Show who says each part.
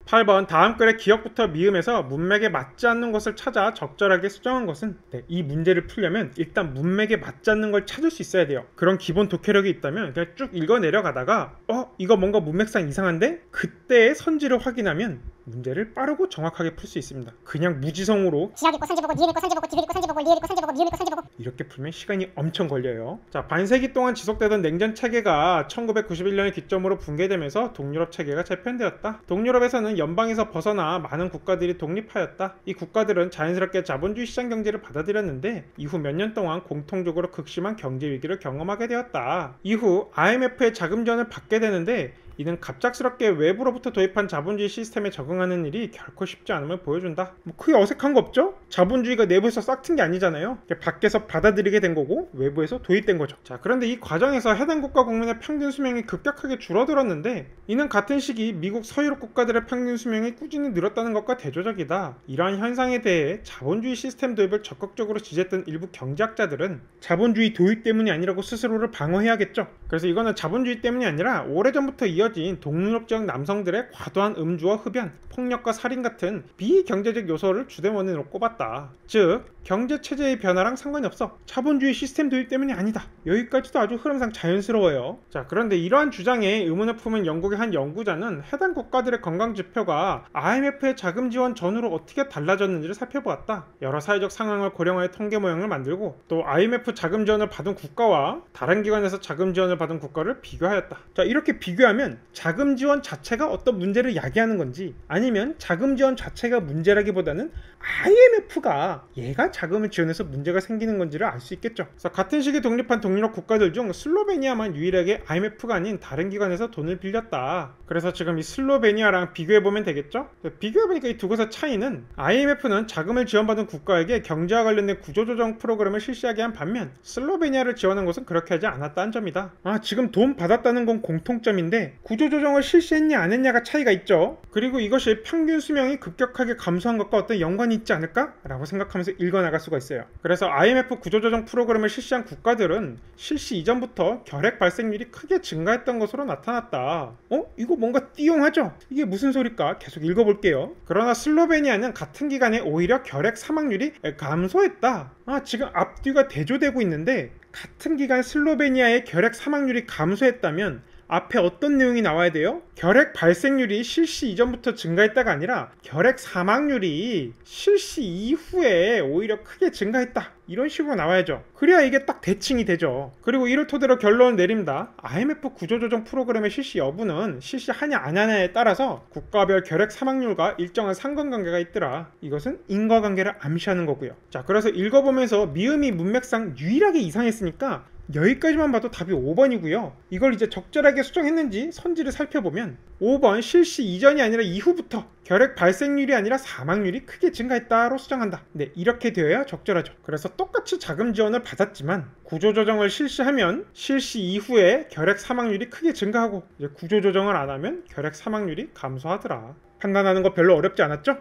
Speaker 1: 8번 다음 글의 기억부터 미음에서 문맥에 맞지 않는 것을 찾아 적절하게 수정한 것은. 이 문제를 풀려면 일단 문맥에 맞지 않는 걸 찾을 수 있어야 돼요. 그런 기본 독해력이 있다면 그냥 쭉 읽어 내려가다가 이거 뭔가 문맥상 이상한데? 그때의 선지를 확인하면 문제를 빠르고 정확하게 풀 수 있습니다. 그냥 무지성으로
Speaker 2: 지역 있고 선지 보고 니은 있고 선지 보고 디귿 있고 선지 보고 리을 있고 선지 보고 니은 있고 선지 보고
Speaker 1: 이렇게 풀면 시간이 엄청 걸려요. 자, 반세기 동안 지속되던 냉전 체계가 1991년을 기점으로 붕괴되면서 동유럽 체계가 재편되었다. 동유럽에서는 연방에서 벗어나 많은 국가들이 독립하였다. 이 국가들은 자연스럽게 자본주의 시장 경제를 받아들였는데 이후 몇 년 동안 공통적으로 극심한 경제 위기를 경험하게 되었다. 이후 IMF의 자금 지원을 받게 되는데 이는 갑작스럽게 외부로부터 도입한 자본주의 시스템에 적응하는 일이 결코 쉽지 않음을 보여준다. 크게 어색한 거 없죠? 자본주의가 내부에서 싹튼 게 아니잖아요. 밖에서 받아들이게 된 거고 외부에서 도입된 거죠. 자, 그런데 이 과정에서 해당 국가 국민의 평균 수명이 급격하게 줄어들었는데 이는 같은 시기 미국 서유럽 국가들의 평균 수명이 꾸준히 늘었다는 것과 대조적이다. 이러한 현상에 대해 자본주의 시스템 도입을 적극적으로 지지했던 일부 경제학자들은 자본주의 도입 때문이 아니라고 스스로를 방어해야겠죠. 그래서 이거는 자본주의 때문이 아니라 오래전부터 이어진 동유럽 지역 남성들의 과도한 음주와 흡연, 폭력과 살인 같은 비경제적 요소를 주된 원인으로 꼽았다. 즉, 경제체제의 변화랑 상관이 없어. 자본주의 시스템 도입 때문이 아니다. 여기까지도 아주 흐름상 자연스러워요. 자, 그런데 이러한 주장에 의문을 품은 영국의 한 연구자는 해당 국가들의 건강지표가 IMF의 자금 지원 전후로 어떻게 달라졌는지를 살펴보았다. 여러 사회적 상황을 고려하여 통계 모형을 만들고 또 IMF 자금 지원을 받은 국가와 다른 기관에서 자금 지원을 받은 국가를 비교하였다. 자, 이렇게 비교하면 자금 지원 자체가 어떤 문제를 야기하는 건지 아니면 자금 지원 자체가 문제라기보다는 IMF가 얘가 자금을 지원해서 문제가 생기는 건지를 알 수 있겠죠. 그래서 같은 시기에 독립한 동유럽 국가들 중 슬로베니아만 유일하게 IMF가 아닌 다른 기관에서 돈을 빌렸다. 그래서 지금 이 슬로베니아랑 비교해보면 되겠죠. 비교해보니까 이 두 곳의 차이는 IMF는 자금을 지원받은 국가에게 경제와 관련된 구조조정 프로그램을 실시하게 한 반면 슬로베니아를 지원한 곳은 그렇게 하지 않았다는 점이다. 지금 돈 받았다는 건 공통점인데 구조조정을 실시했냐 안 했냐가 차이가 있죠. 그리고 이것이 평균 수명이 급격하게 감소한 것과 어떤 연관이 있지 않을까? 라고 생각하면서 읽어나갈 수가 있어요. 그래서 IMF 구조조정 프로그램을 실시한 국가들은 실시 이전부터 결핵 발생률이 크게 증가했던 것으로 나타났다. 이거 뭔가 띠용하죠? 이게 무슨 소릴까? 계속 읽어볼게요. 그러나 슬로베니아는 같은 기간에 오히려 결핵 사망률이 감소했다. 지금 앞뒤가 대조되고 있는데 같은 기간 슬로베니아의 결핵 사망률이 감소했다면 앞에 어떤 내용이 나와야 돼요? 결핵 발생률이 실시 이전부터 증가했다가 아니라 결핵 사망률이 실시 이후에 오히려 크게 증가했다. 이런 식으로 나와야죠. 그래야 이게 딱 대칭이 되죠. 그리고 이를 토대로 결론을 내립니다. IMF 구조조정 프로그램의 실시 여부는 실시하냐 안 하냐에 따라서 국가별 결핵 사망률과 일정한 상관관계가 있더라. 이것은 인과관계를 암시하는 거고요. 자, 그래서 읽어보면서 미음이 문맥상 유일하게 이상했으니까 여기까지만 봐도 답이 5번이고요. 이걸 이제 적절하게 수정했는지 선지를 살펴보면 5번 실시 이전이 아니라 이후부터 결핵 발생률이 아니라 사망률이 크게 증가했다로 수정한다. 네, 이렇게 되어야 적절하죠. 그래서 똑같이 자금 지원을 받았지만 구조조정을 실시하면 실시 이후에 결핵 사망률이 크게 증가하고 이제 구조조정을 안 하면 결핵 사망률이 감소하더라. 판단하는 거 별로 어렵지 않았죠?